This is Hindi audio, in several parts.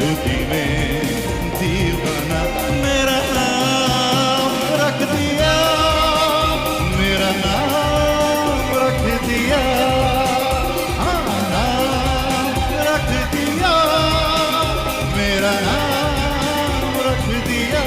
खुदी में दीवाना मेरा नाम रख दिया, मेरा नाम रख दिया, हाँ नाम रख दिया, मेरा नाम रख दिया।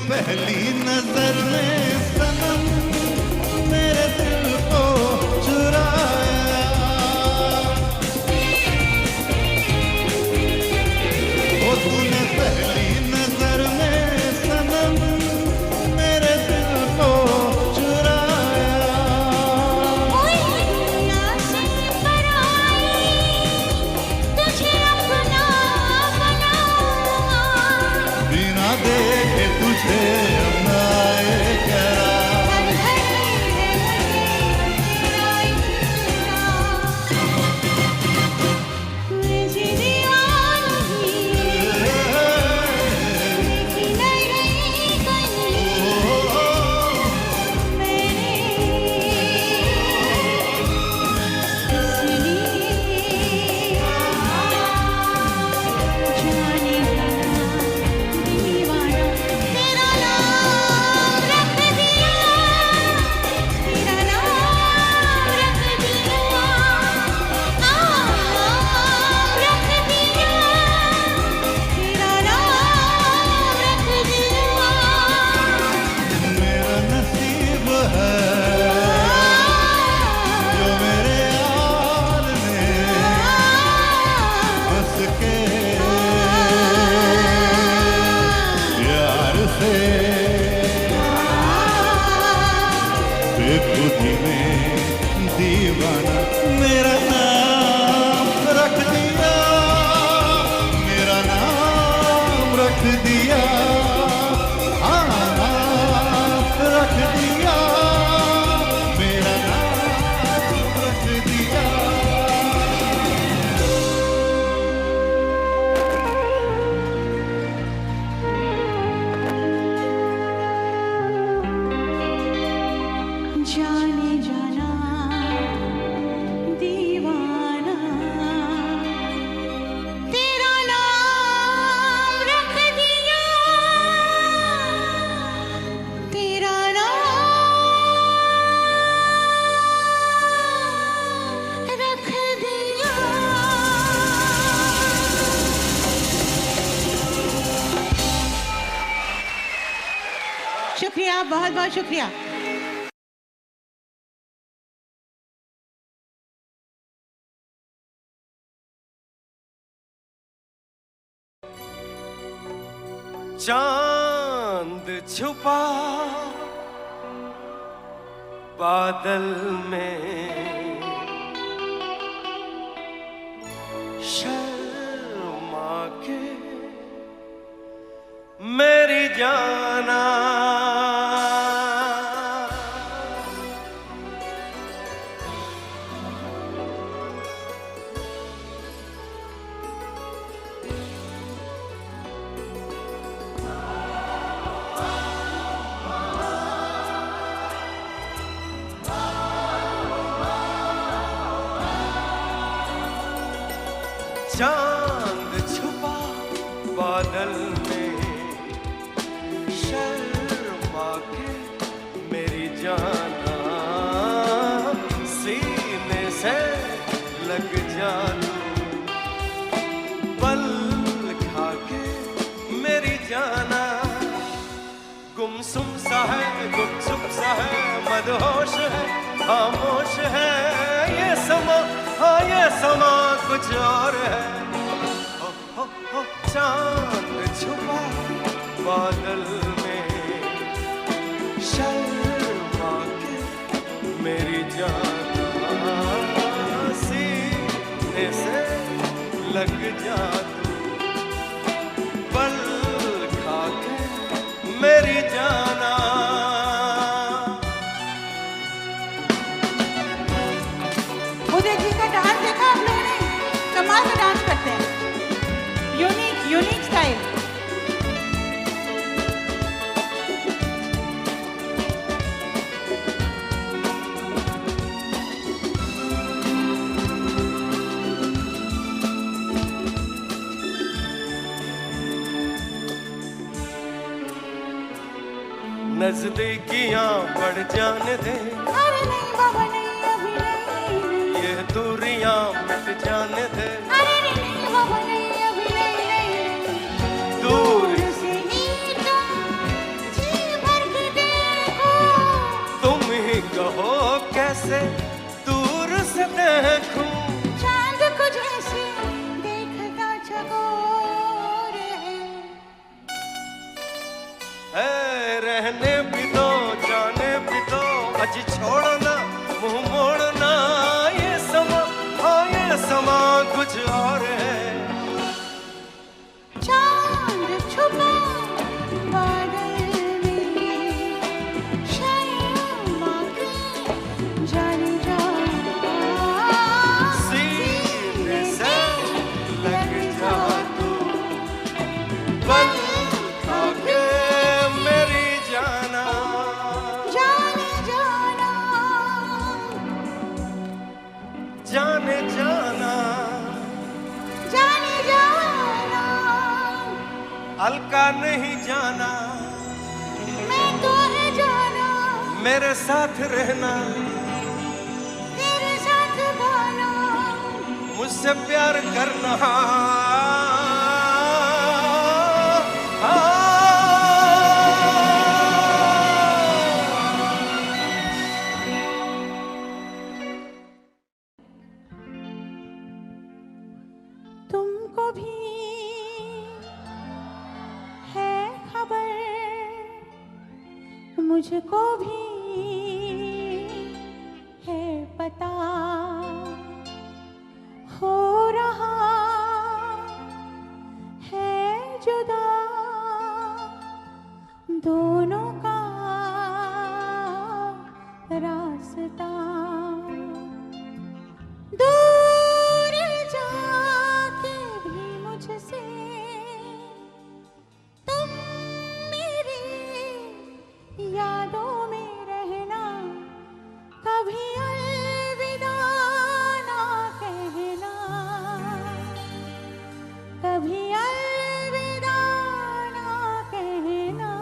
पहली नजर में सनम मेरे दिल को चुराया, वो तूने पहली नजर में सनम मेरे दिल को चुराया। तुझे अपना बनाऊंगा, बिना देखे तुझे अपनाए क्या, खुदी में दीवाना मेरा नाम रख दिया, मेरा नाम रख दिया, हाँ नाम रख दिया, मेरा नाम रख दिया। जाने जाना दीवाना तेरा नाम रख दिया, तेरा नाम रख दिया। शुक्रिया, बहुत बहुत शुक्रिया। चांद छुपा बादल में, शर्मा के मेरी जाना, चांद छुपा बादल में, शर्मा के मेरी जाना, सीने से लग जा पल खा के मेरी जाना, गुमसुम सा है, गुमसुम सा है, मदहोश है, खामोश है ये समा, हाँ ये समा कुछ और है। हो चांद छुपा बादल में, शर्मा लग जा तू, पल खा के मेरी जाना। उदय जी का डांस देखा आप लोगों ने? कमाल का डांस करते हैं, यूनिक स्टाइल। नजदीकियां बढ़ जाने दे, अरे नहीं बाबा नहीं, अभी नहीं। ये दूरियां मिट जाने दे, अरे नहीं बाबा नहीं, अभी नहीं। दूर से ही तुम जी भर के देखो, तुम ही कहो कैसे दूर से देखूं। चांद को जैसे देखता चकोर है रहने भी दो, जाने भी दो, अज छोड़ना मुंह मोड़ना। ये समा, हाँ ये समा कुछ और है। चांद छुपा बादल में, शर्मा के जाने जा, सीने से लग जा तू, पल खा के मेरी जाना। जाने जाना, जाने जाना, जाने जाना। अलका नहीं जाना, मैं तो है जाना, मेरे साथ रहना, तेरे साथ गाना। मुझसे प्यार करना। तुमको भी है खबर, मुझको भी है पता, हो रहा है जुदा दोनों का रास्ता। दूर जाके भी मुझसे तुम मेरी यादों में रहना, कभी अलविदा ना कहना, कभी अलविदा ना कहना,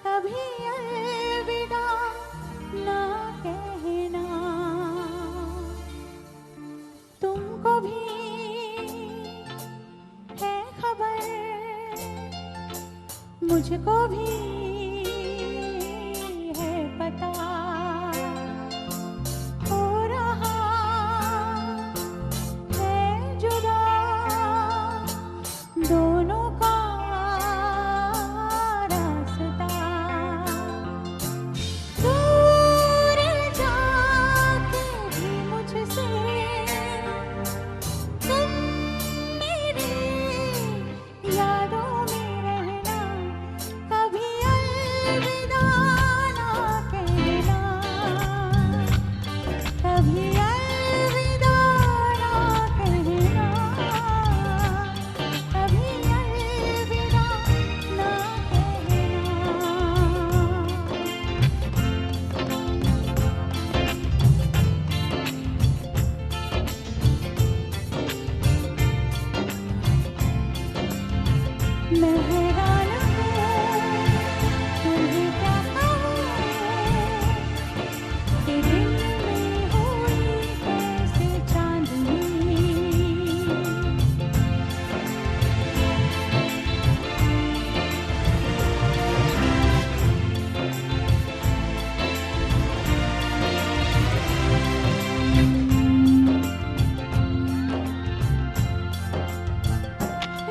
कभी अलविदा ना कहना। तुमको भी है खबर, मुझको भी है पता, हो रहा है जुदा दोनों का रास्ता। दूर जाके भी मुझसे तुम मेरी यादों में रहना, कभी अलविदा ना कहना, कभी अलविदा ना कहना, कभी अलविदा ना कहना। मैं हैरान हूँ, तुम्हें क्या कहूँ, कि दिन में हुई कैसे चांदनी।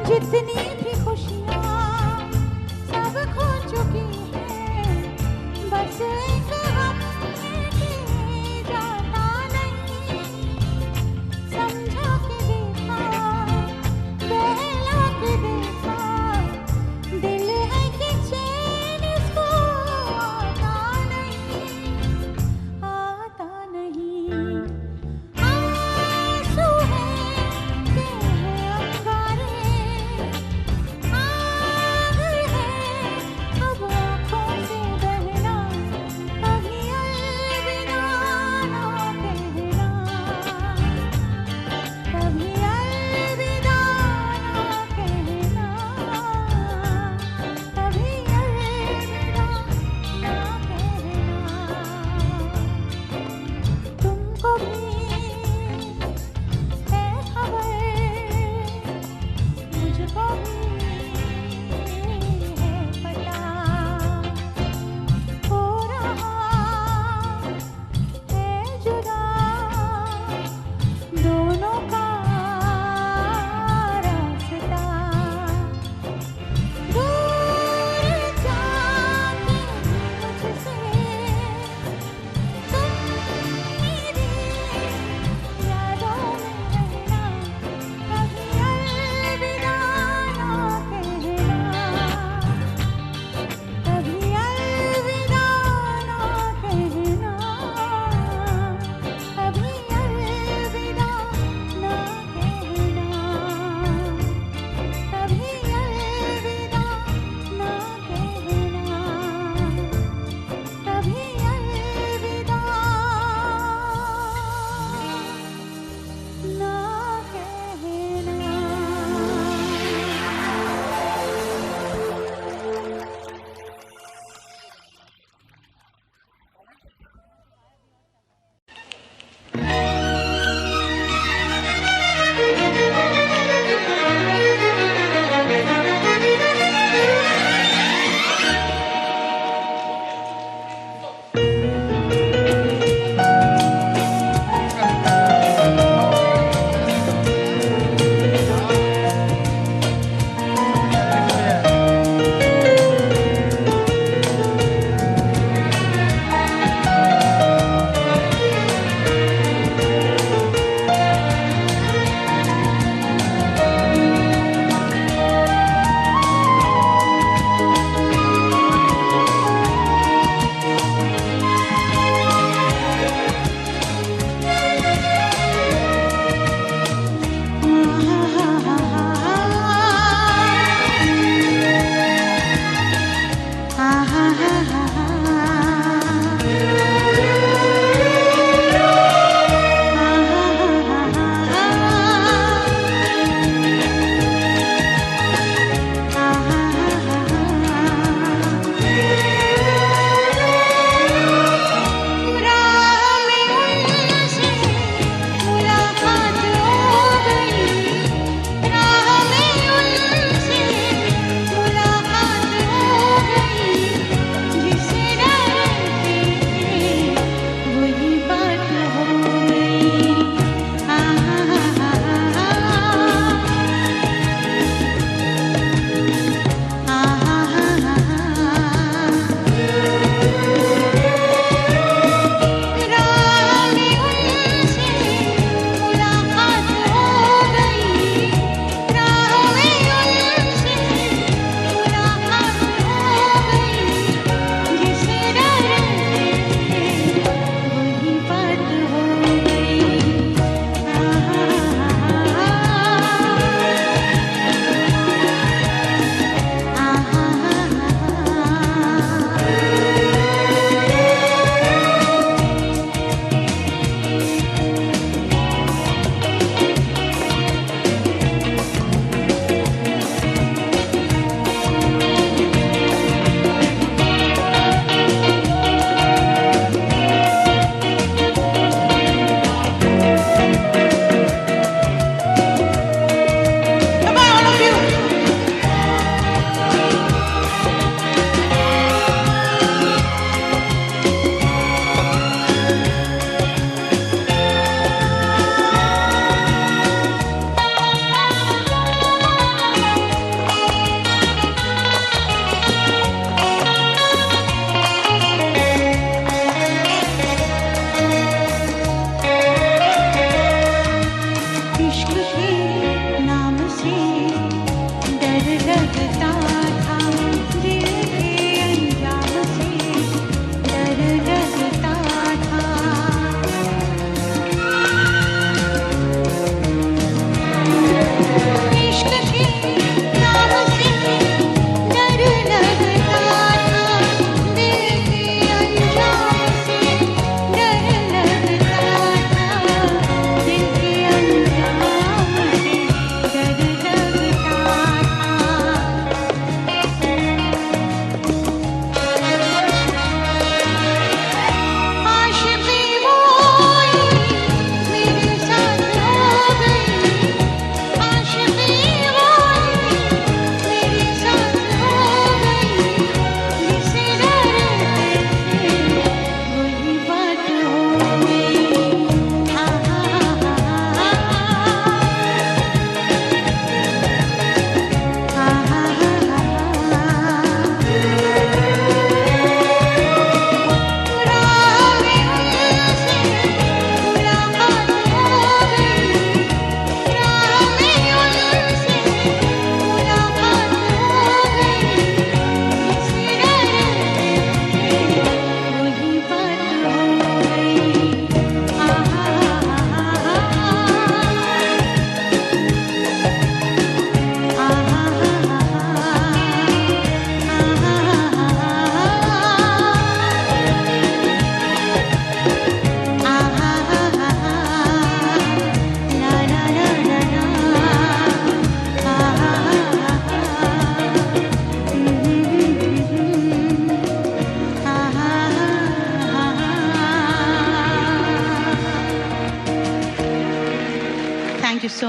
जितनी भी खुशियाँ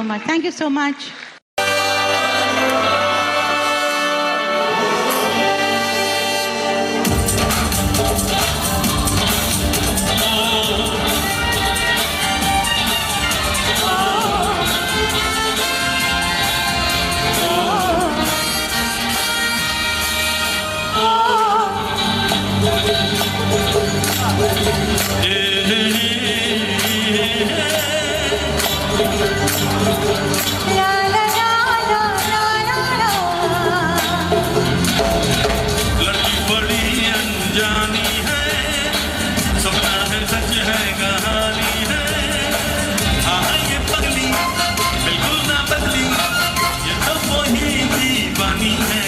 much. Thank you so much. लड़की बड़ी अनजानी है, सपना है सच है कहानी है। हाँ ये पगली बिल्कुल ना बदली, ये तो वही दीवानी है।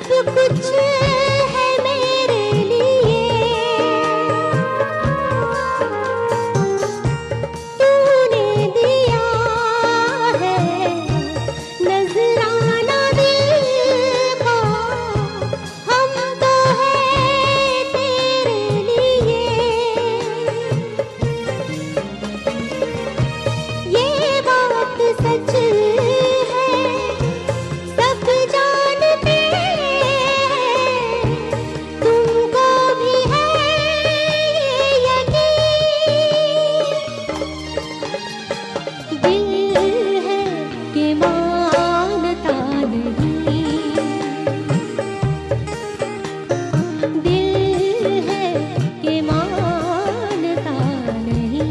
कुछ है मेरे लिए, तूने दिया है नजराना दिल का, हम तो है तेरे लिए। ये बात सच है, सब जानते हैं, तुमको भी है ये यकीन। दिल है कि मानता नहीं, दिल है कि मानता नहीं।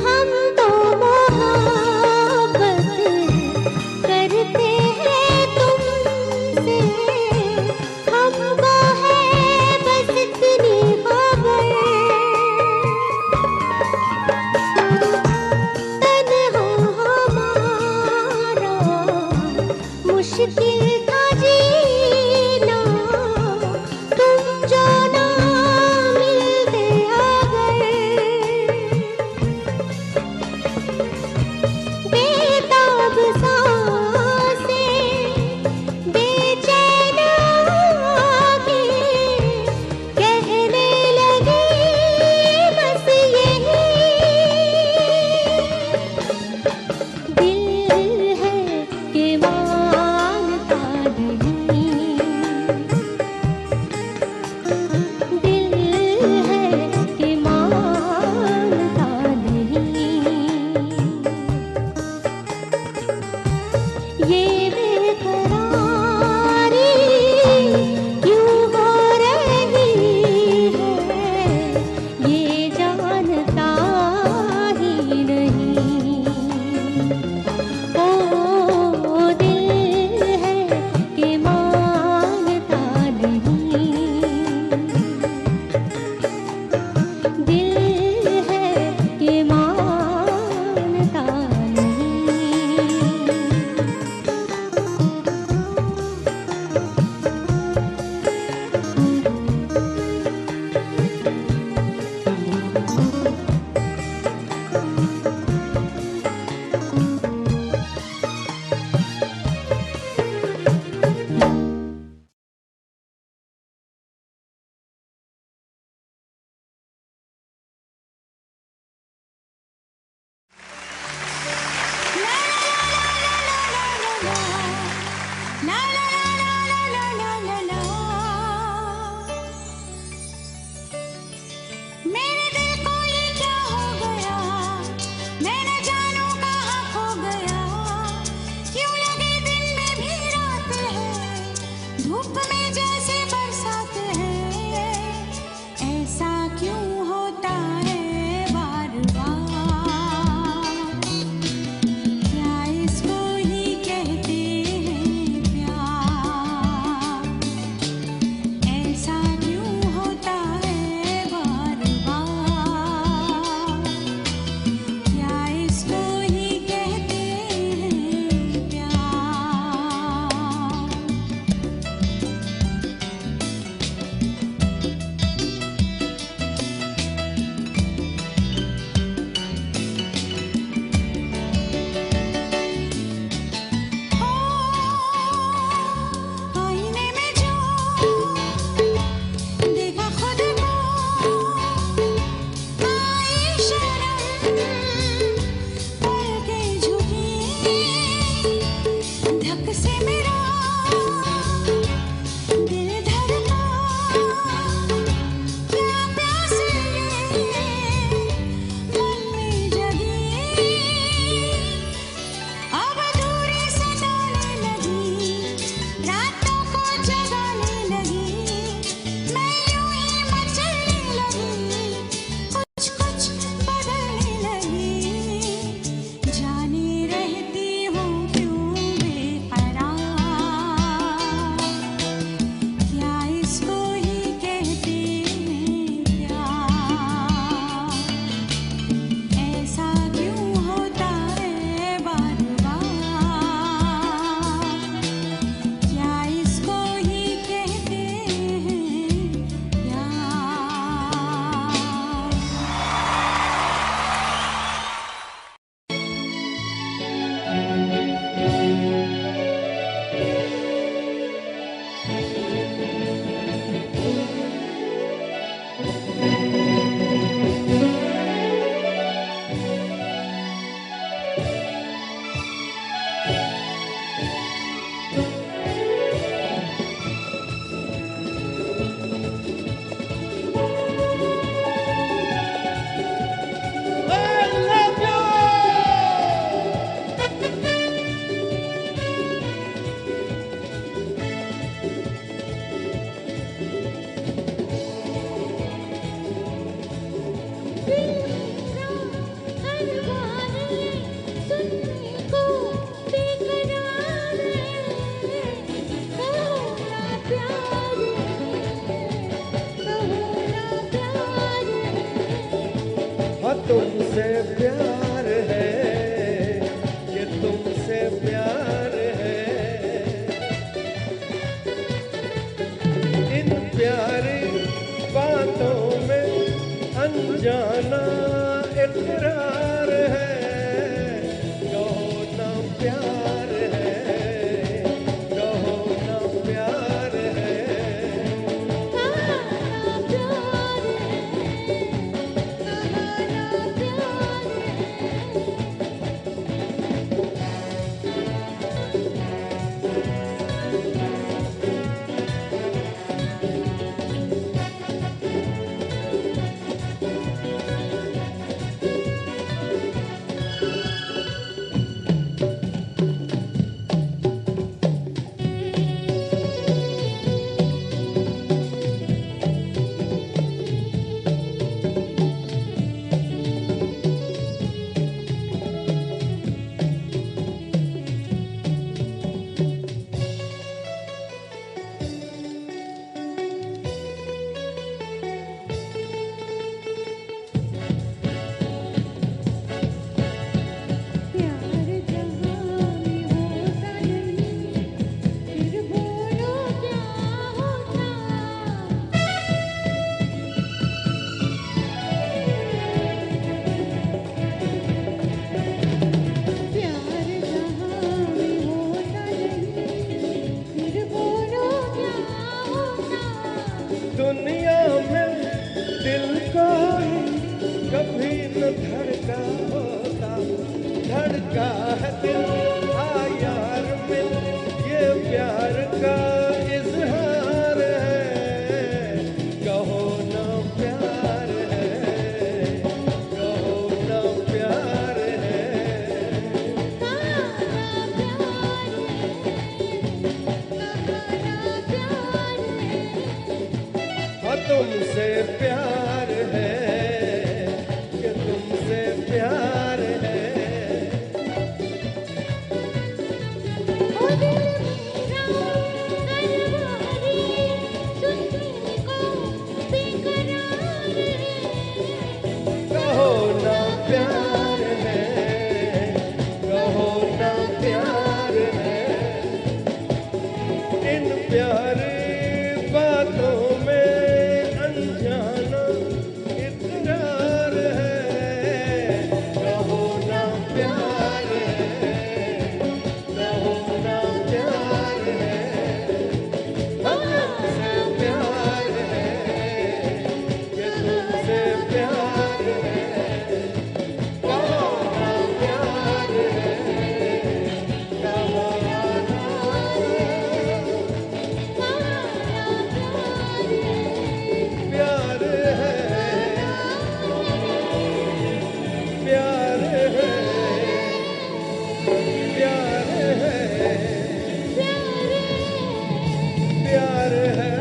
हम तो मोहब्बत करते हैं तुमसे, हमको है बस इतनी खबर। तन्हा हमारा मुश्किल था जीना, तुम जो ना मिलते अगर। बेताब सांसें, बेचैन आँखें, कहने लगी बस यही। दिल है कि मानता नहीं, दिल है कि मानता नहीं। ये बेकरारी क्यों हो रही है, ये जानता ही नहीं। ओ दिल प्यार है, कि तुमसे प्यार है। ओ दिल मेरा करवारी सुनने को बेकरार है। कहो ना प्यार है, कहो ना प्यार है। इन प्यार बातों में अनजाना इकरार है। कहो ना प्यार है, कहो ना प्यार है। तुमसे प्यार है, कि तुमसे प्यार है। कहो ना प्यार है, कहो ना प्यार है, प्यार है, प्यार है, प्यार है,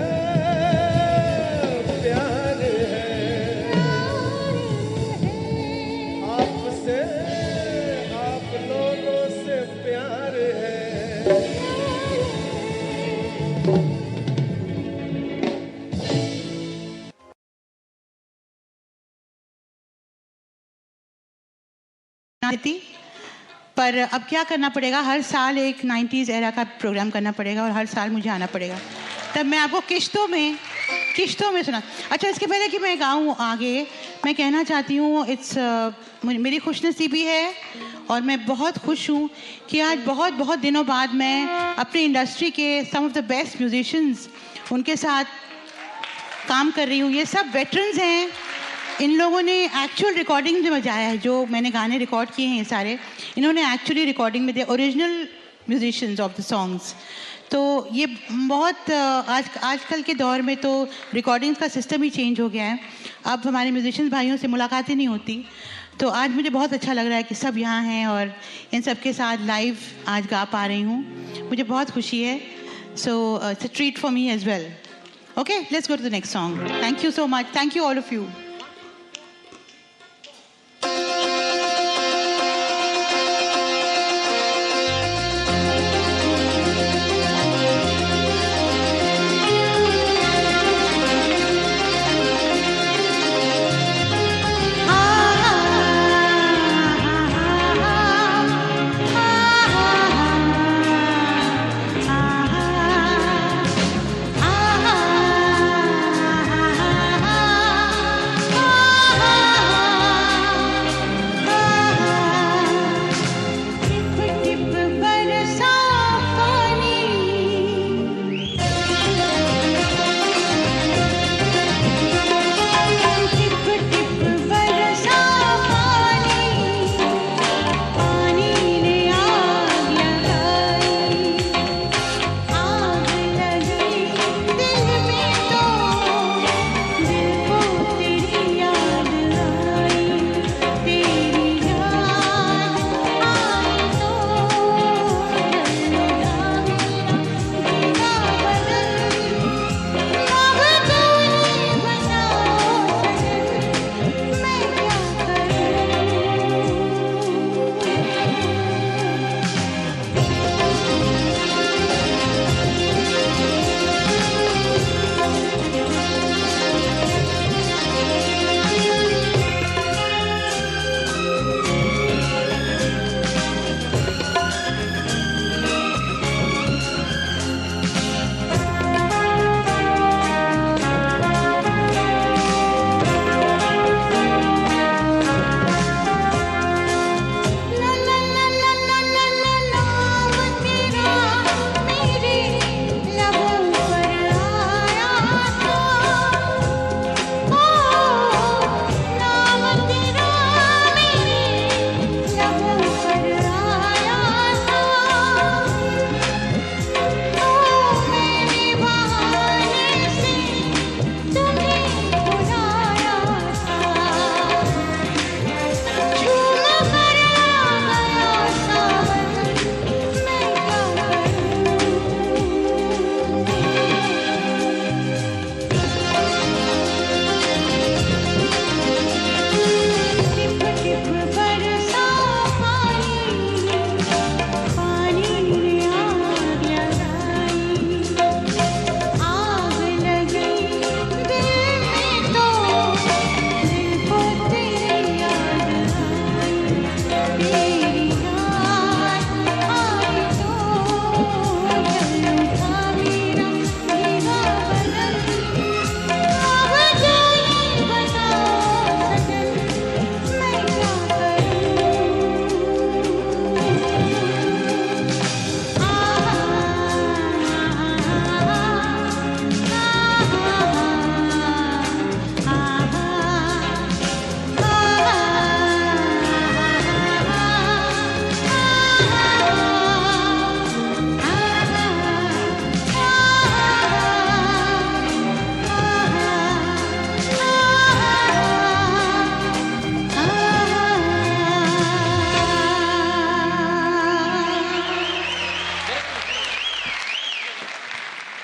प्यार है। आपसे, आप लोगों से प्यार है। थी, पर अब क्या करना पड़ेगा, हर साल एक 90s एरा का प्रोग्राम करना पड़ेगा और हर साल मुझे आना पड़ेगा। तब मैं आपको किश्तों में सुना। अच्छा, इसके पहले कि मैं गाऊँ आगे, मैं कहना चाहती हूँ मेरी खुशनसीबी है और मैं बहुत खुश हूँ कि आज बहुत बहुत दिनों बाद मैं अपनी इंडस्ट्री के सम ऑफ द बेस्ट म्यूजिशियंस उनके साथ काम कर रही हूँ। ये सब वेटरन्स हैं, इन लोगों ने एक्चुअल रिकॉर्डिंग में बजाया है। जो मैंने गाने रिकॉर्ड किए हैं ये सारे, इन्होंने एक्चुअली रिकॉर्डिंग में दिए, original musicians of the songs. तो ये बहुत आजकल के दौर में तो रिकॉर्डिंग्स का सिस्टम ही चेंज हो गया है। अब हमारे म्यूजिशियंस भाइयों से मुलाकातें नहीं होती। तो आज मुझे बहुत अच्छा लग रहा है कि सब यहाँ हैं और इन सब के साथ लाइव आज गा पा रही हूँ। मुझे बहुत खुशी है। So it's a treat for me as well. Okay, let's go to the next song. Thank you so much. Thank you all of you.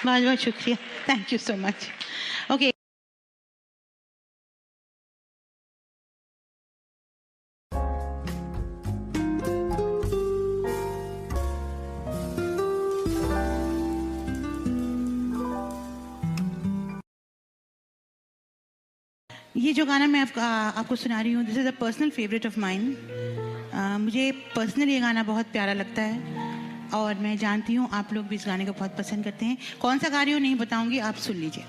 बहुत बहुत शुक्रिया, thank you so much. Okay, ये जो गाना मैं आपको सुना रही हूँ, this is a personal favourite of mine. मुझे पर्सनली ये गाना बहुत प्यारा लगता है और मैं जानती हूँ आप लोग भी इस गाने को बहुत पसंद करते हैं। कौन सा गा रही हूँ नहीं बताऊंगी, आप सुन लीजिए।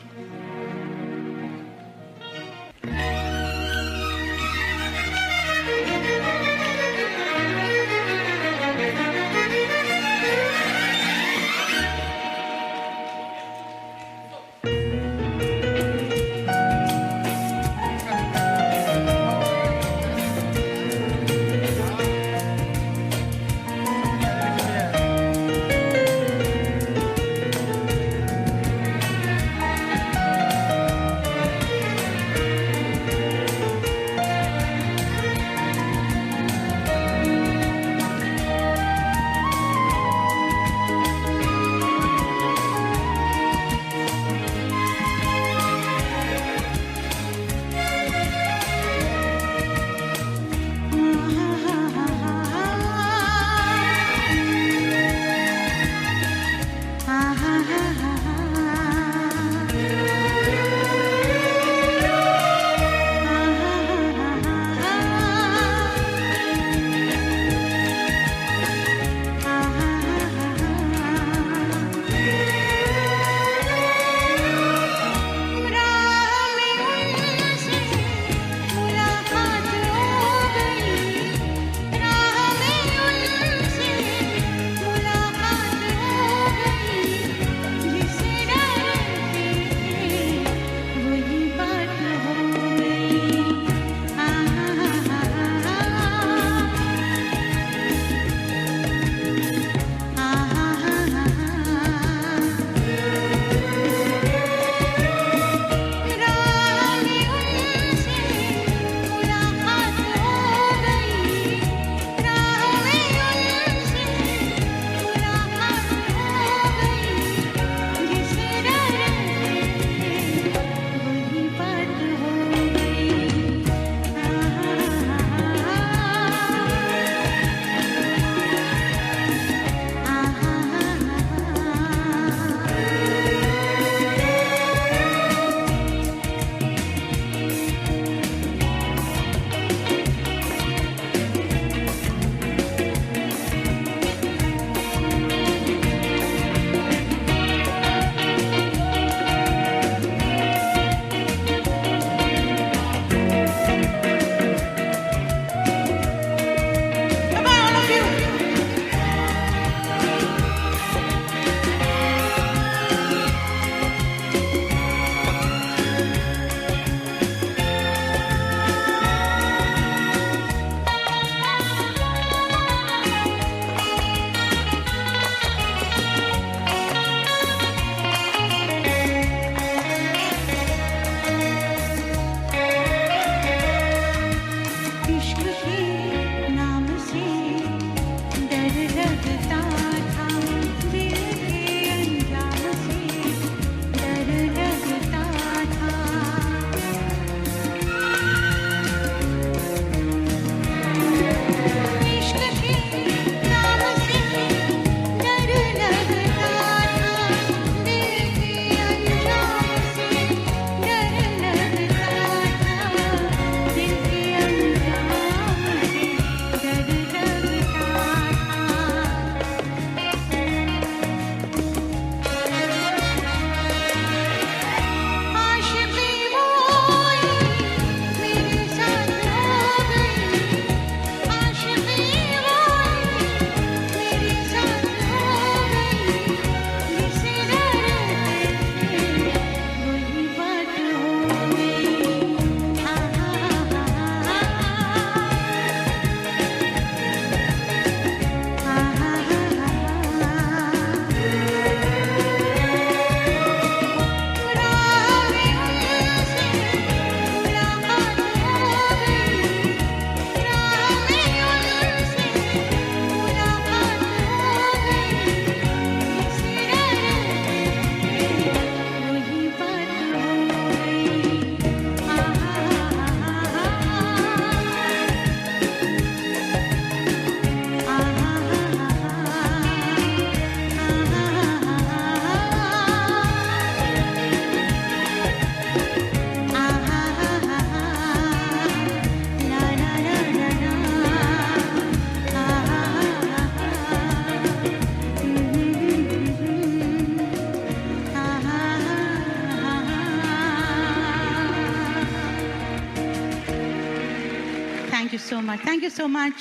so much. Thank you so much.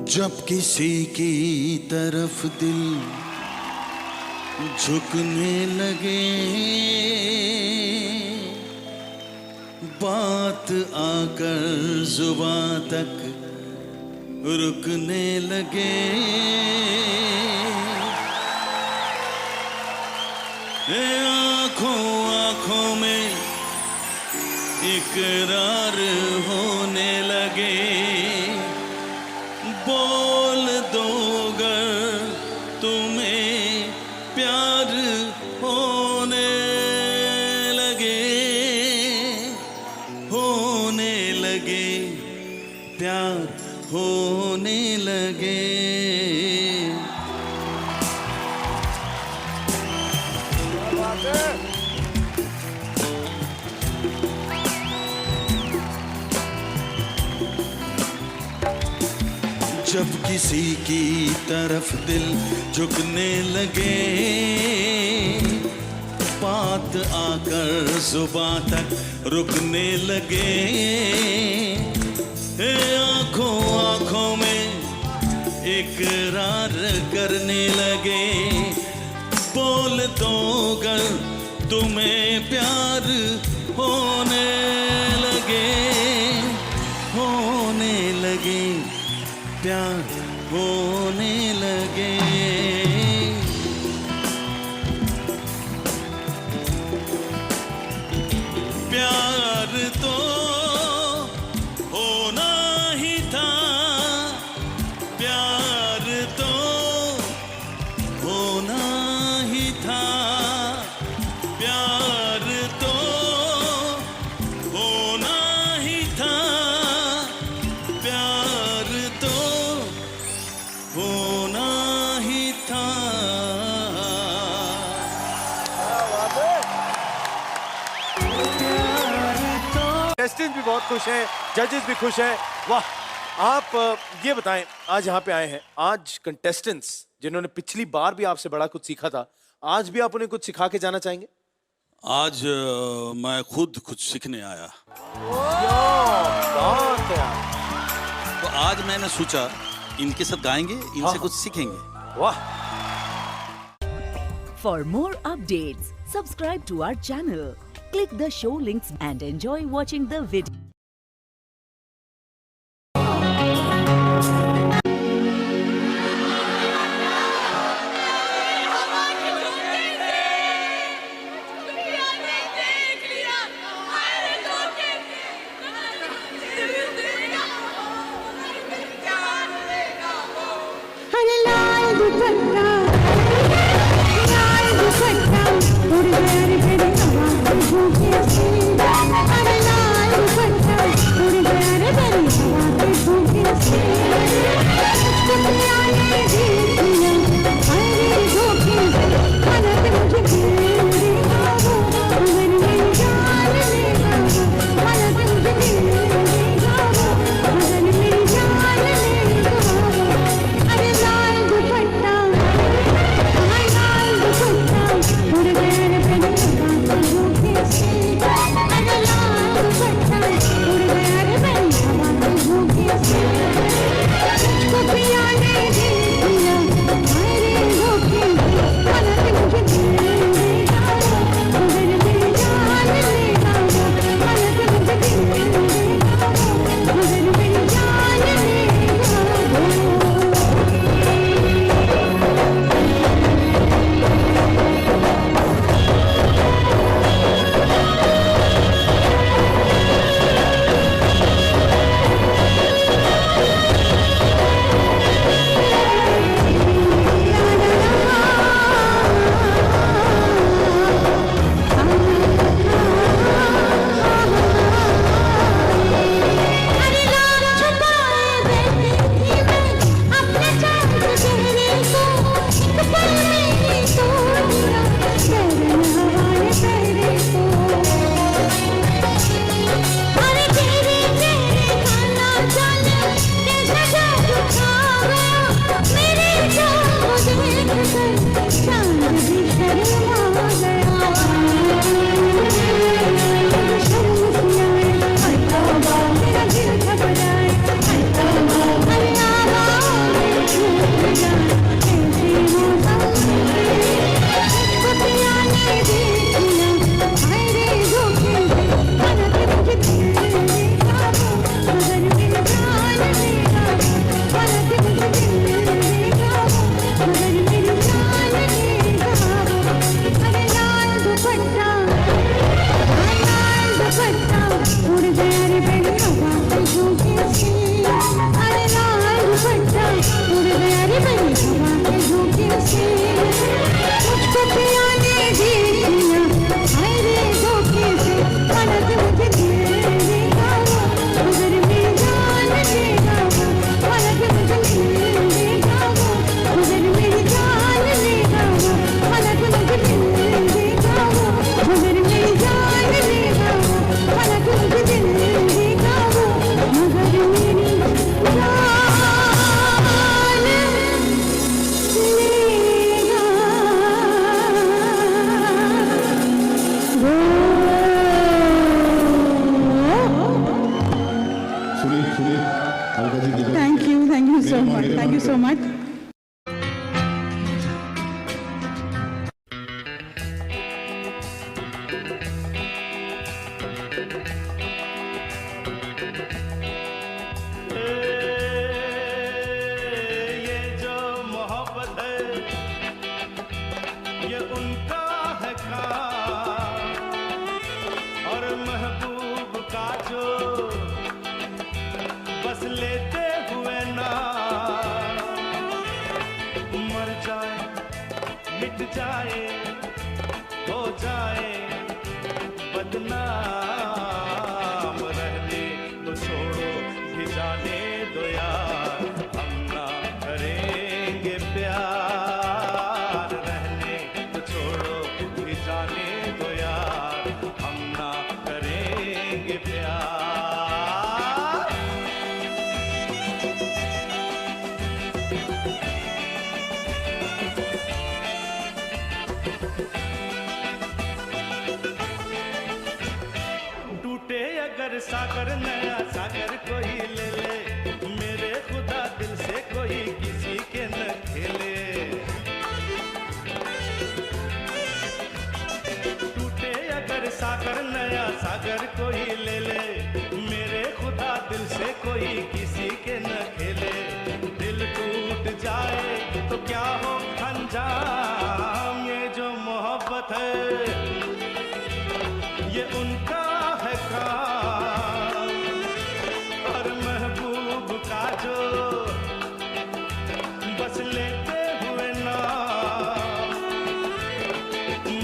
जब किसी की तरफ दिल झुकने लगे, बात आकर जुबां तक रुकने लगे, आंखों आंखों में इकरार होने लगे, बोल दो गर तुम्हें प्यार होने लगे, प्यार होने लगे। जब किसी की तरफ दिल झुकने लगे, बात आकर जुबां तक रुकने लगे, आंखों आंखों में इकरार करने लगे, बोल दो गर तुम्हें प्यार होने लगे, प्यार होने लगे। प्यार तो होना ही था, प्यार तो होना ही था, प्यार तो होना ही था, प्यार तो होना ही था। कंटेस्टेंट भी बहुत खुश हैं, जजेस भी खुश हैं। वाह, आप ये बताएं, आज यहाँ पे आए हैं, आज कंटेस्टेंट्स जिन्होंने पिछली बार भी आपसे बड़ा कुछ सीखा था, आज भी आप उन्हें कुछ सिखा के जाना चाहेंगे? आज मैं खुद कुछ सीखने आया, बात है यार। तो आज मैंने सोचा इनके साथ गाएंगे, इनसे कुछ सीखेंगे। वाह। For more updates, subscribe to our channel, click the show links and enjoy watching the video. अरे लाल दुपट्टा उड़ गया रे मेरी हवा के झोंके से। अरे लाल दुपट्टा उड़ गया रे मेरी हवा के झोंके से। सुनिए अलका जी की thank you so much, thank you so much. ये जो मोहब्बत है ये उनका है काम, और महबूब का जो बस लेते हुए ना मर जाए मिट जाए हो जाए बदनाम, रहने तो छोड़ो भी जाने दो यार, हम ना करेंगे प्यार, रहने तो छोड़ो भी जाने दो यार, हम ना करेंगे प्यार। टूटे अगर सागर नया सागर कोई ले ले, मेरे खुदा दिल से कोई किसी के न खेले। टूटे अगर सागर नया सागर कोई ले ले, मेरे खुदा दिल से कोई किसी के न खेले। दिल टूट जाए तो क्या हो अंजाम, ये जो मोहब्बत है ये उनका है काम, और महबूब का जो बस लेते हुए ना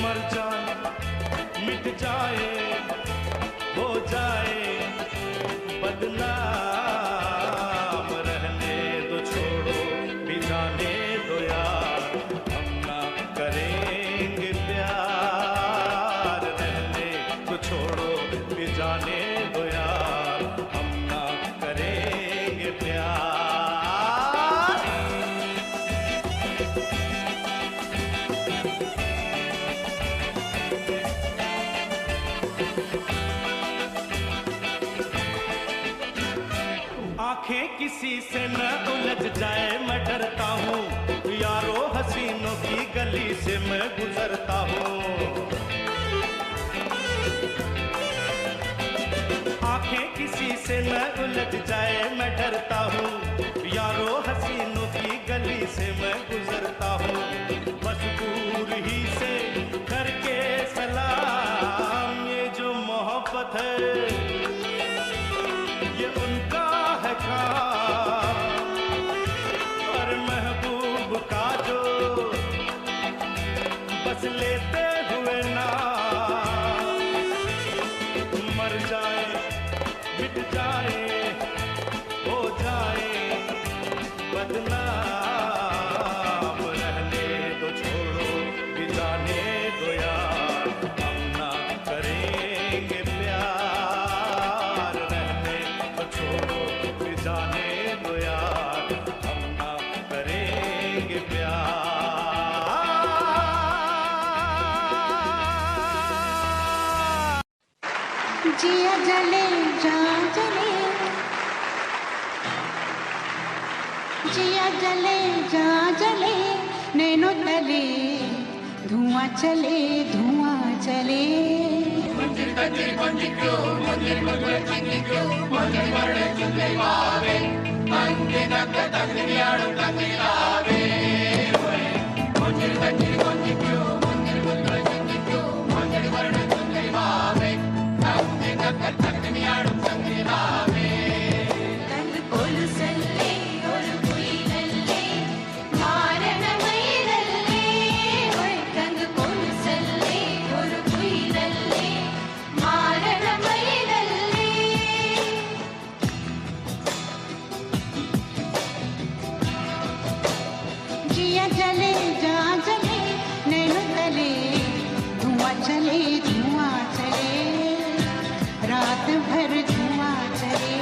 मर जाए मिट जाए हो जाए बदनाम, रहने दो छोड़ो भी जाने दो यार, हम ना करेंगे प्यार, रहने तो छोड़ो भी जाने दो यार, हम ना करेंगे प्यार। आंखें किसी से न उलझ जाए मैं डरता हूँ, यारो हसीनों की गली से मैं गुजरता हूँ। आंखें किसी से न उलझ जाए मैं डरता हूँ, यारो हसीनों की गली से मैं गुजरता हूँ। बस दूर ही से करके सलाम, ये जो मोहब्बत है ये उनका है काम, और महबूब का जो बस लेते हुए ना मर जाए मिट जाए हो जाए बदनाम, रहने दो छोड़ो भी जाने दो यार, हम ना करेंगे प्यार, रहने तो छोड़ो भी जाने दो यार, हम ना करेंगे प्यार। जिया जले जा जले, जिया जले जा जले, नैनो तले धुआं चले धुआं चले। जिया जले जा जले, नैनो तले धुआं चले धुआं चले, रात भर धुआं चले,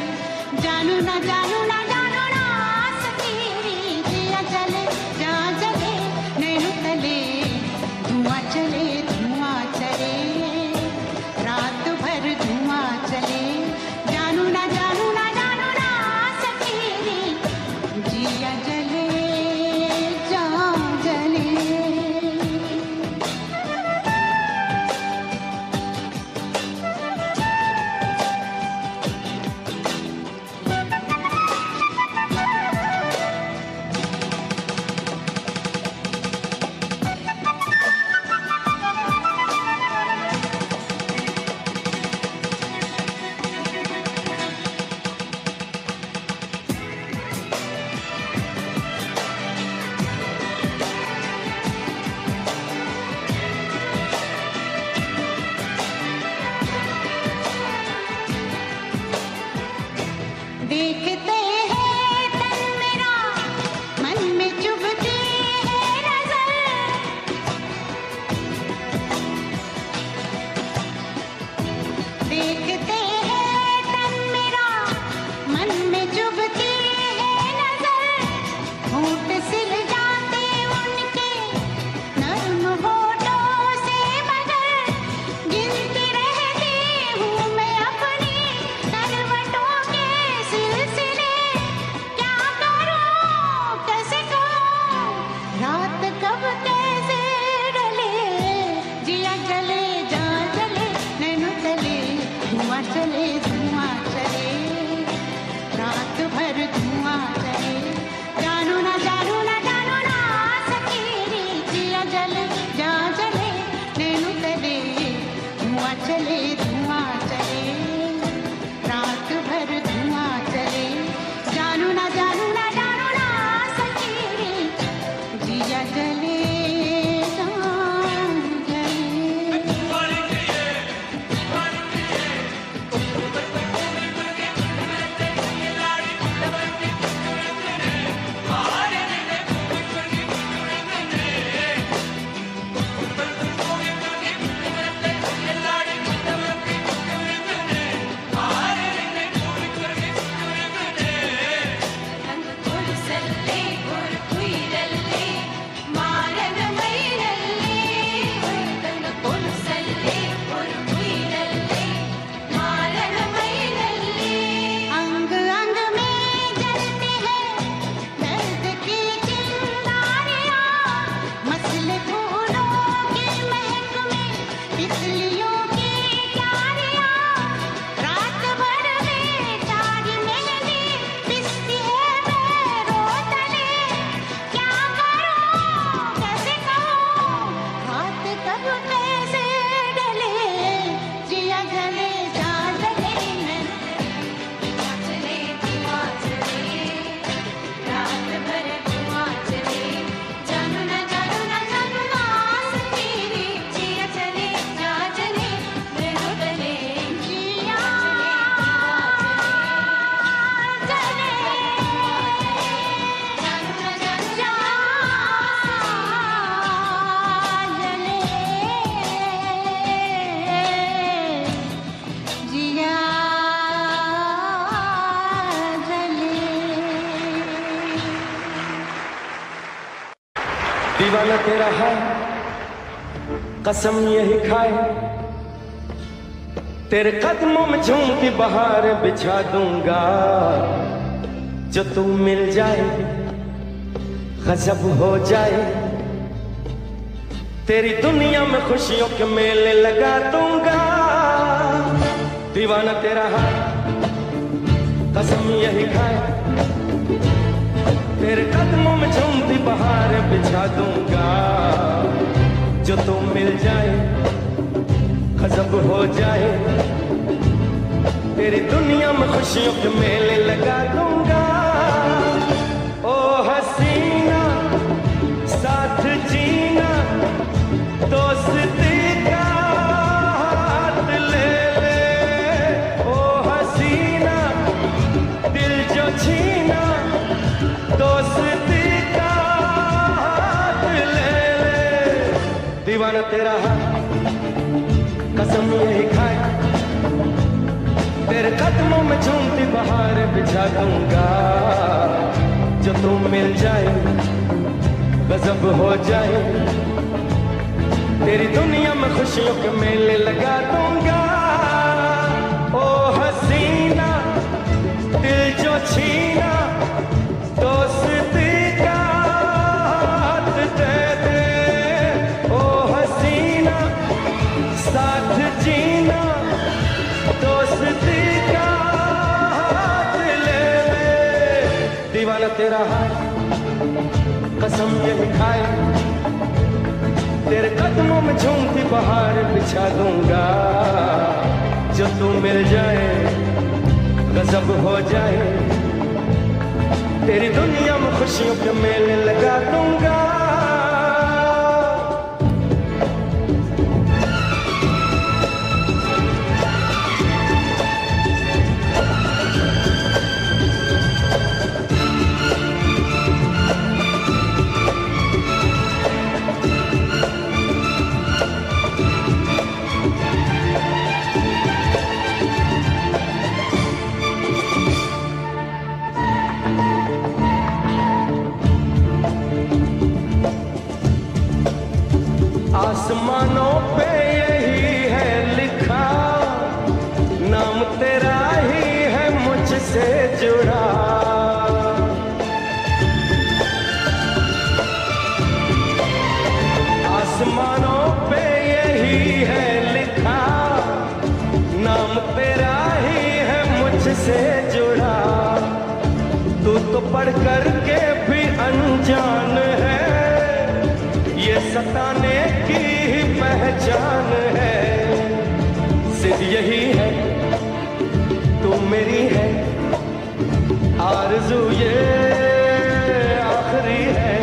जानू ना जानू ना जानू ना सकेरी। जिया जले जा जले, नैनो तले धुआं चले धुआं चले, रात भर धुआं चले, जानू ना जानू ना जानू ना देखते हैं तन मेरा, मन में चुभती है नजर। देखते हैं तन मेरा, मन में चुभती है नजर। होंठ सिल जाते उनके नर्म होठों से, मगर गिनती रहती हूँ मैं अपनी करवटों के सिलसिले। क्या करूँ कैसे कहूँ, रात कब कैसे ढले, जिया जले जा जले नैनो तले, धुआं चले रात भर धुआं चले। जानू ना सकेरी, जिया जले जा जले नैनो तले, धुआं चले रात भर धुआं चले। जानू ना सकेरी, जिया जले जा जले। अंग अंग में जलते हैं दर्द की चिंगारियां, मसले फूलों की महक में तितलियों की क्यारियां। रात भर बेचारी मेहंदी पिसती है पैरों तले। क्या करूं कैसे कहूं, रात कब कैसे ढले, जिया जले जा जले रात भर धुआं चले। जानू ना सकेरी, जिया चले जा जले नैनो तले, जिया जले। जानू ना जा जले, जिया जले। दीवाना तेरा है कसम यही खाए, तेरे कदमों में झूम की बहार बिछा दूंगा। जो तू मिल जाए गजब हो जाए, तेरी दुनिया में खुशियों के मेले लगा दूंगा। दीवाना तेरा है कसम यही खाए, तेरे कदमों में झूमती बहार बिछा दूंगा। जो तू मिल जाए गजब हो जाए, तेरी दुनिया में खुशियों के मेले लगा दूंगा। ओ हसीना साथ जीना, दोस्ती का हाथ ले ले। ओ हसीना दिल जो छीना, दोस्ती का हाथ ले ले। दीवाना तेरा है कसम यही खाए, तेरे कदमों में झूमती बहार बिछा दूंगा। जो तू मिल जाए गजब हो जाए, तेरी दुनिया में खुशियों के मेले लगा दूंगा। ओ हसीना दिल जो छीना, दोस्ती का हाथ दे दे। ओ हसीना साथ जीना, दोस्ती का हाथ ले ले। दीवाना तेरा है कसम यही खाए, तेरे कदमों में झूमती बहार बिछा दूंगा। जो तू मिल जाए गजब हो जाए, तेरी दुनिया में खुशियों के मेले लगा दूंगा। मुझसे जुड़ा। आसमानों पे यही है लिखा, नाम तेरा ही है मुझसे जुड़ा। तू तो पढ़ कर के भी अनजान है, ये सताने की ही पहचान है। सिर्फ यही है, तू मेरी है, आरज़ू ये आखिरी है।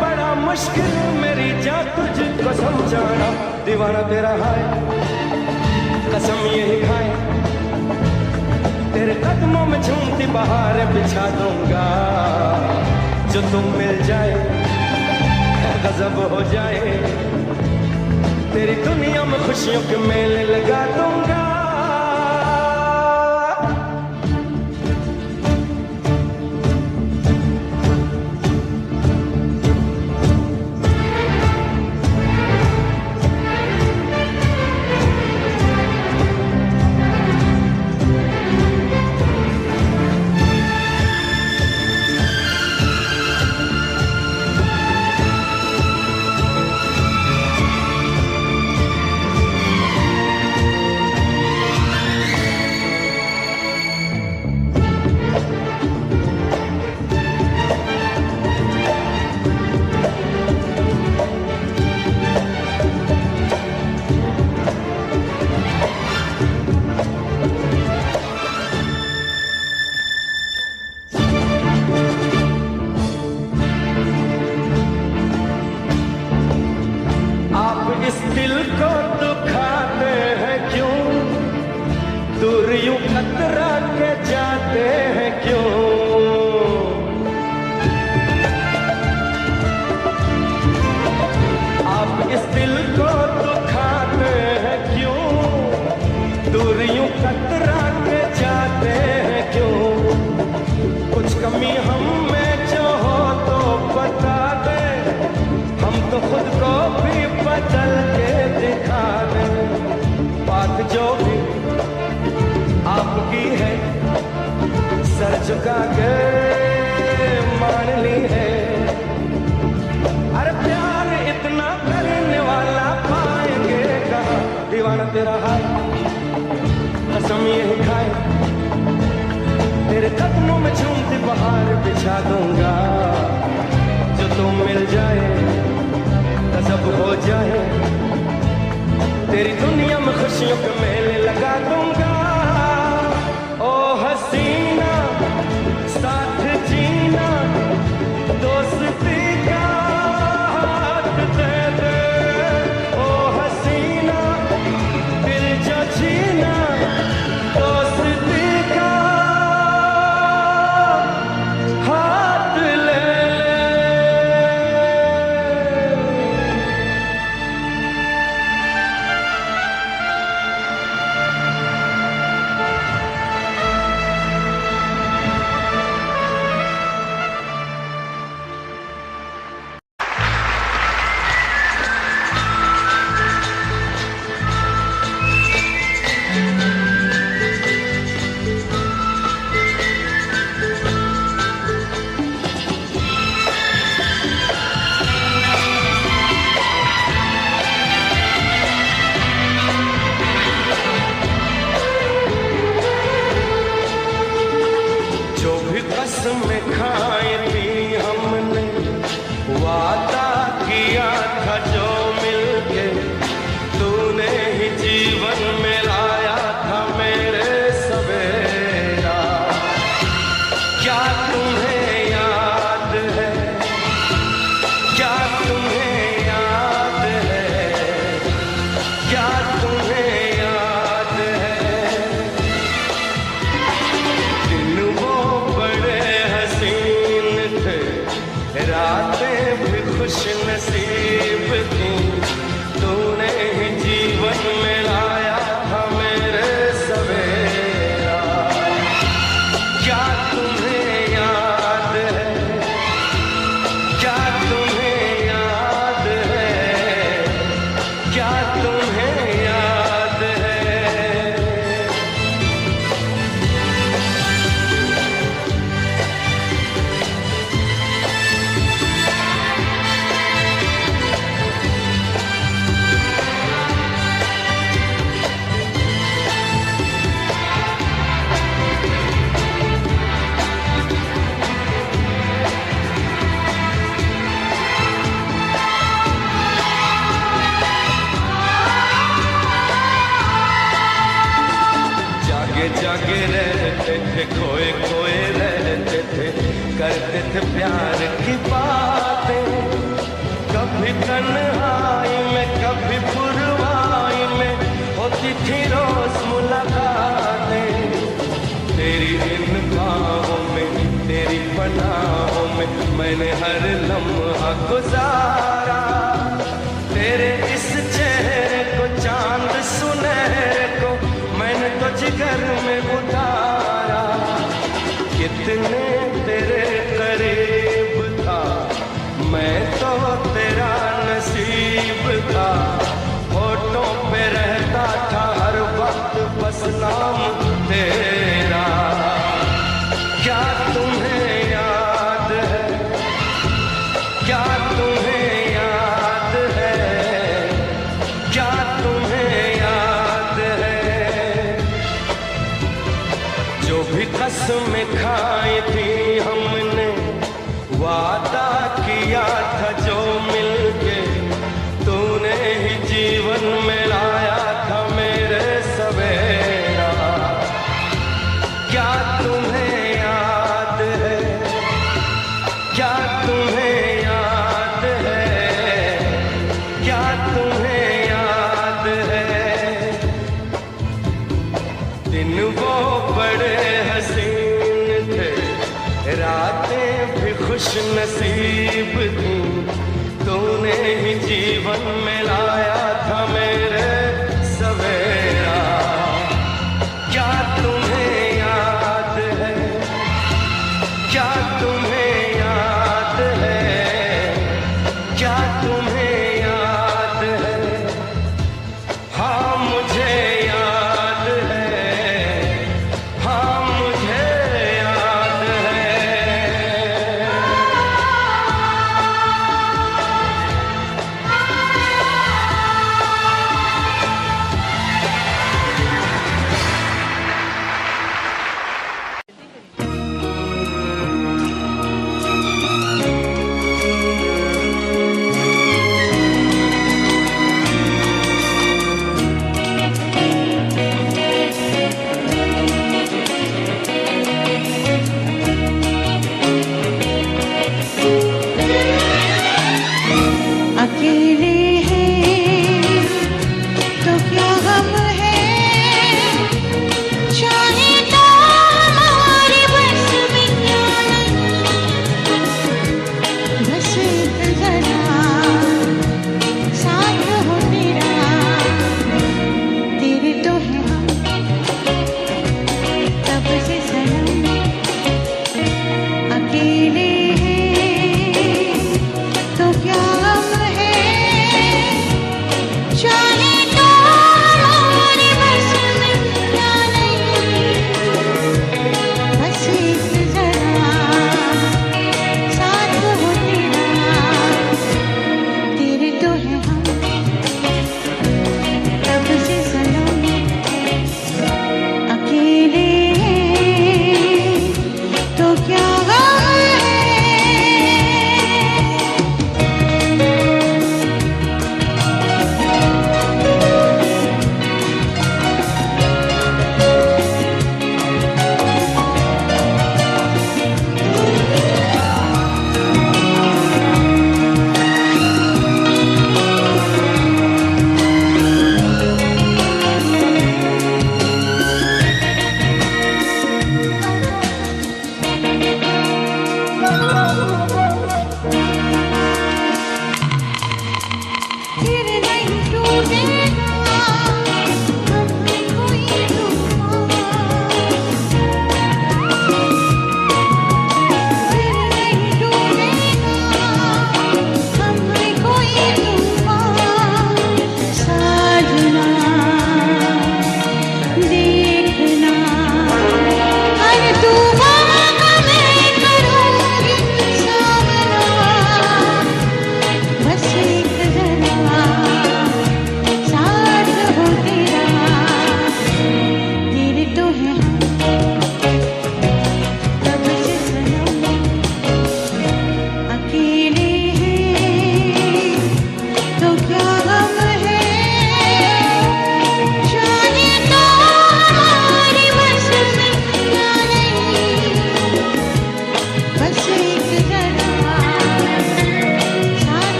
बड़ा मुश्किल मेरी जान तुझको समझाना, दीवाना तेरा है, कसम यही खाए। तेरे कदमों में झूमती बहार बिछा दूंगा, जो तुम मिल जाए गजब हो जाए। तेरी दुनिया में खुशियों के मेले लगा दूंगा। झुका के मान ली है। अरे प्यार इतना करने वाला पाएंगे कहाँ, दीवाना तेरा हाल कसम यही खाए। तेरे कदमों में झूमती बहार बिछा दूंगा, जो तुम मिल जाए सब हो जाए। तेरी दुनिया में खुशियों के मेले लगा दूंगा। ओ हसीना साथ जीना, दोस्ती का हाथ दे दे। ओ हसीना दिल जो छीना, दोस्ती का हाथ ले ले। रहते थे, खोए खोए रहते थे, करते थे प्यार की बातें। कभी तन्हाई में कभी पुरवाई में होती थी रोज मुलाकातें। तेरी इन बाहों में तेरी पनाहों में मैंने हर लम्हा गुजारा। तेरे इस चेहरे को चांद सुनहरे को मैंने तो जिगर में उतारा। कितने तेरे करीब था मैं तो तेरा नसीब था। होठों पे रहता था हर वक्त बस नाम तेरा। क्या तुम्हें याद है, क्या तुम्हें याद है, क्या तुम्हें याद है, जो भी कसमें खाई थी हमने, वादा किया था जो मिलके तूने ही जीवन में लाया था मेरे सवेरा। क्या तुम्हें याद है, क्या तुम्हें याद है, क्या तुम्हें याद है। दिन वो बड़े हसीन थे, रातें भी खुश नसीब थी, तूने ही जीवन में लाया था मेरे सवेरा। क्या तुम्हें याद है, क्या तुम्हें याद है, क्या तुम्हें याद है। हाँ मुझे याद है, हाँ मुझे याद है।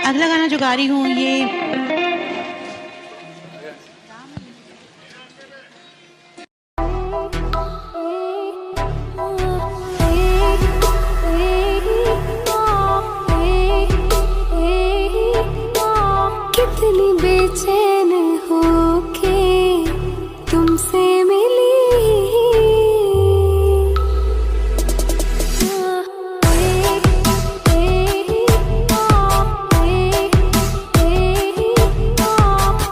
अगला गाना जो गा रही हूँ ये कितनी बेचैन होके तुमसे मिली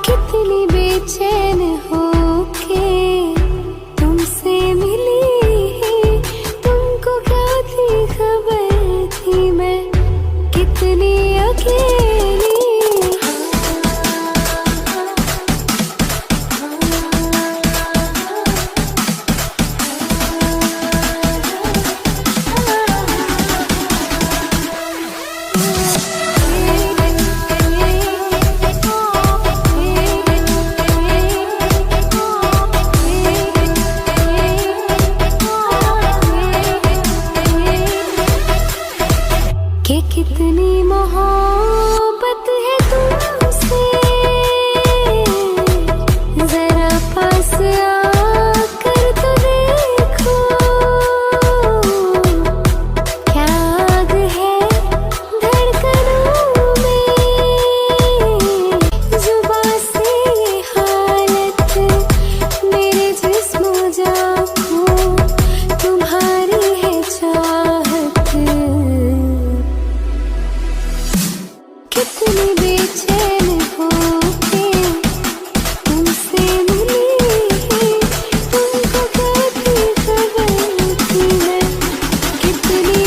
कितनी बेचैन होके तुमसे मिली तुमको क्या थी खबर थी मैं कितनी अकेली कि कितनी मोहब्बत है तुमसे जरा पास आकर तो देखो क्या आग है धड़कनों में जुबां से ये हालत मेरे जिस्म जान को तुम्हारी है चाहत कितनी बेचैन होके तुमसे मिली तुमको क्या थी खबर थी मैं कितनी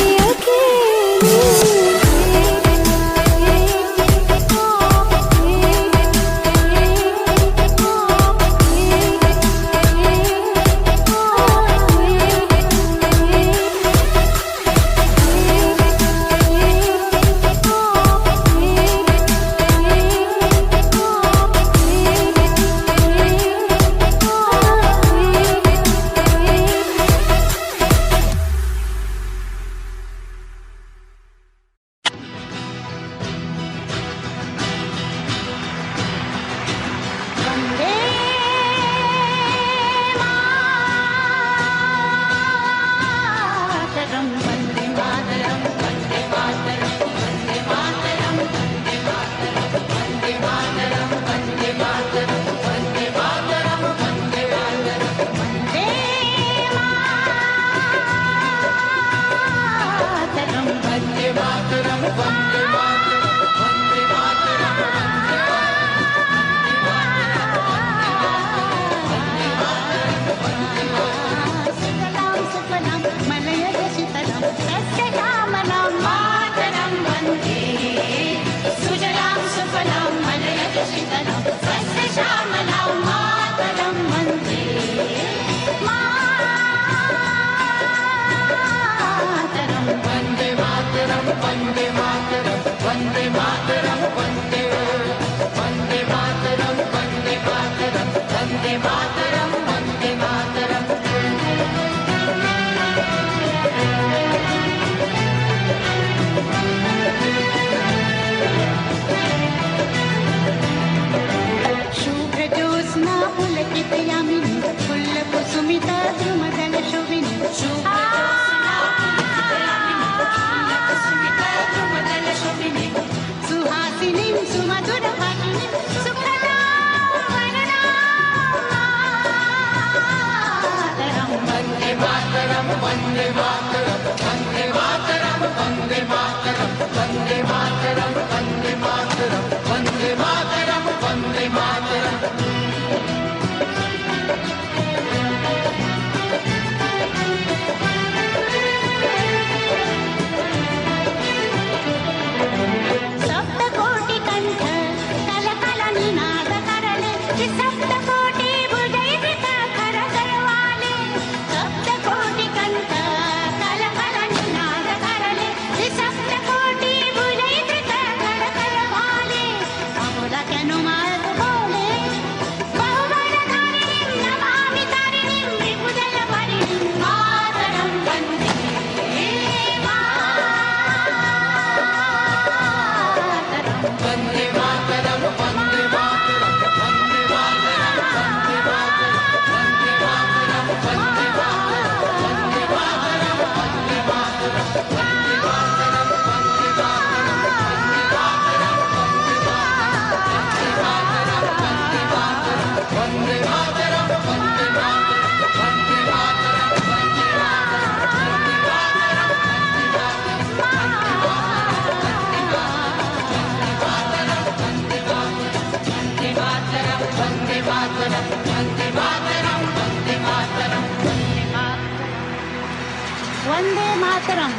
मातरम,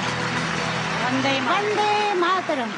वंदे मातरम।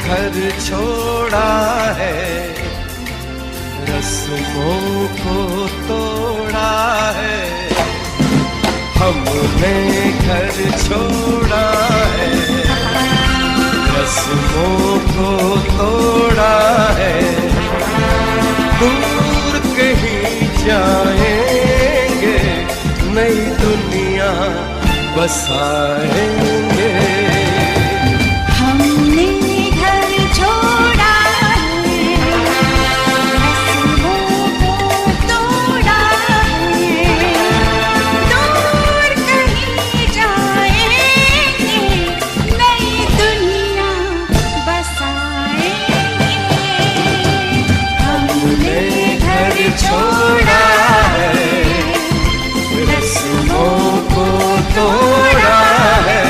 घर छोड़ा है, रस्मों को तोड़ा है, हमने घर छोड़ा है, रस्मों को तोड़ा है, दूर कहीं जाएंगे, नई दुनिया बसाएंगे। छोड़ा है, रस्मों को तोड़ा है।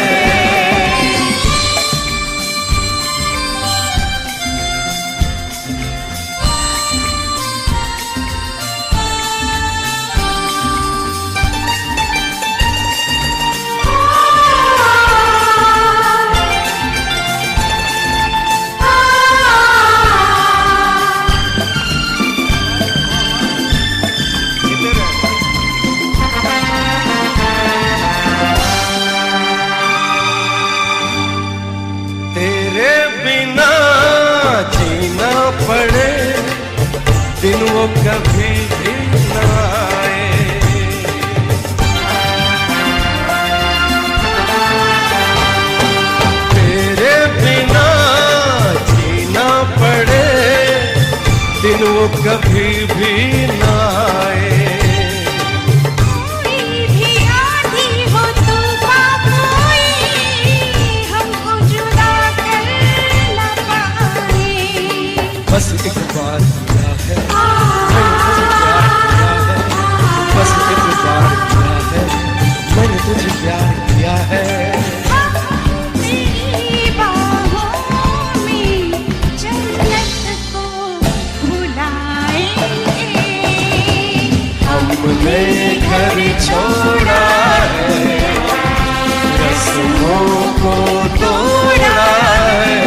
दिन वो कभी भी न आए, तेरे बिना जीना पड़े, दिन वो कभी भी न आए। बस एक बार किया है, बस एक बार किया है, मैंने तुझे प्यार किया है। तेरी बाहों में जन्नत को बुलाएंगे, हमने घर छोड़ा है, रस्मों को तोड़ा है।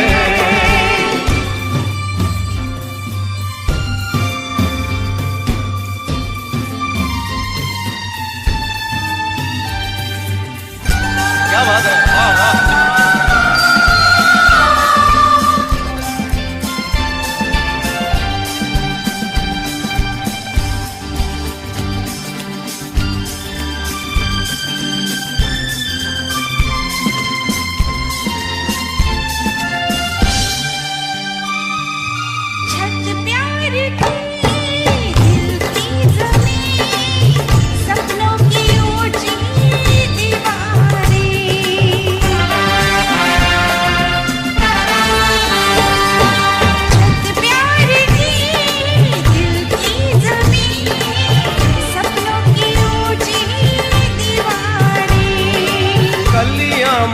क्या बात है, वाह वाह।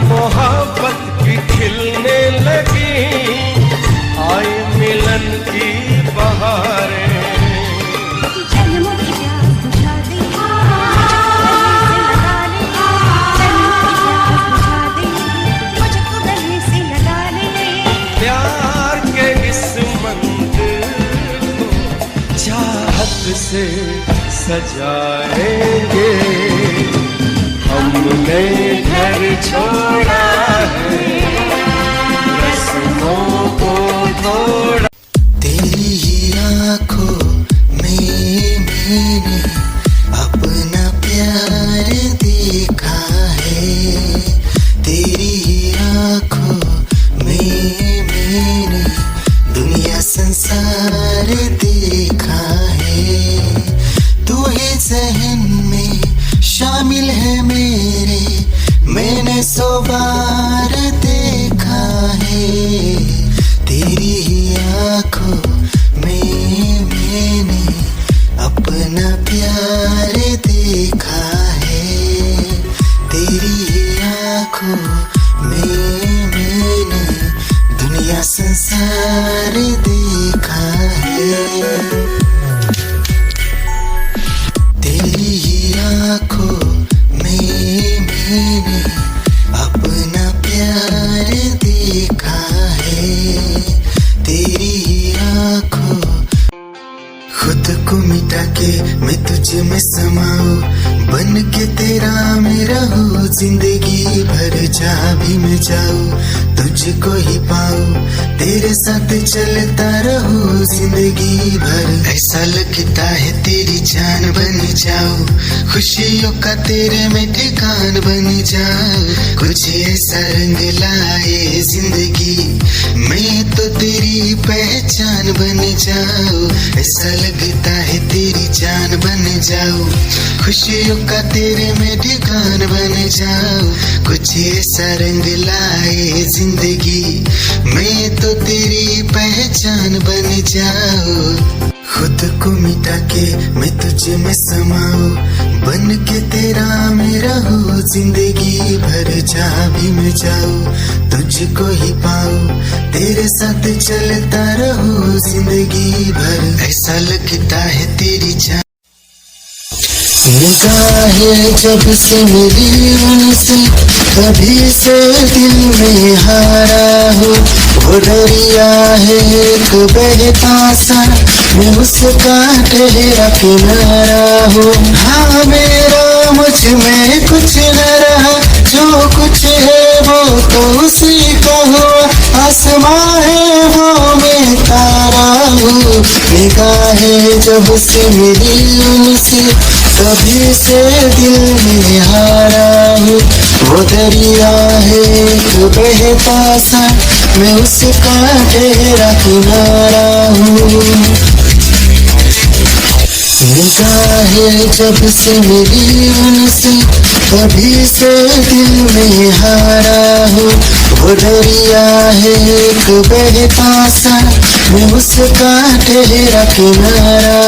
मोहब्बत की खिलने लगी, आई मिलन की बहारें। जन्मों की प्यास बुझा दे, मुझको गले से लगा ले। प्यार के इस मंदिर को चाहत से सजाएंगे, हमने घर छोड़ा है, रस्मों को तोड़ा। तेरी ही आँखों में मैंने अपना प्यार देखा है, तेरी ही आँखों में मैंने दुनिया संसार देखा है। जिंदगी भर जहाँ भी मैं जाऊँ तुझको ही पाऊँ, तेरे साथ चलता रहूँ जिंदगी भर। ऐसा लगता है तेरी जान बन जाऊँ, खुशियों का तेरे में ठिकान बन जाऊँ। कुछ ऐसा रंग लाए जिंदगी, मैं तो तेरी पहचान बन जाऊँ। ऐसा लगता है तेरी जान बन जाऊँ, खुशियों का तेरे में ठिकान बन जाऊँ। कुछ ऐसा रंग लाए जिंदगी, मैं तो तेरी पहचान बन जाऊँ। खुद को मिटा के मैं तुझे में समाऊं, बन के तेरा मेरा हो जिंदगी भर। जहाँ भी मैं जाऊँ तुझको ही पाऊँ, तेरे साथ चलता रहूँ जिंदगी भर। ऐसा लगता है तेरी जान निगाहें जब से मेरी उनसे, कभी से दिल में हारा हो। वो दरिया है एक बहता सा, मैं उसका ठहरा किनारा हो। हाँ मेरा मुझ में कुछ न रहा, जो कुछ है वो तो उसी का हुआ। आसमां है वो मैं तारा हूँ, निगाहें जब से मेरी उनसे, कभी से दिल में हारा हूँ। वो दरिया है एक बहता सा, मैं उसका ठहरा किनारा हूँ। निगाहें जब से मेरी उनसे, कभी से दिल में हारा हूँ। वो दरिया है एक बहता सा, मैं उसका ठहरा किनारा।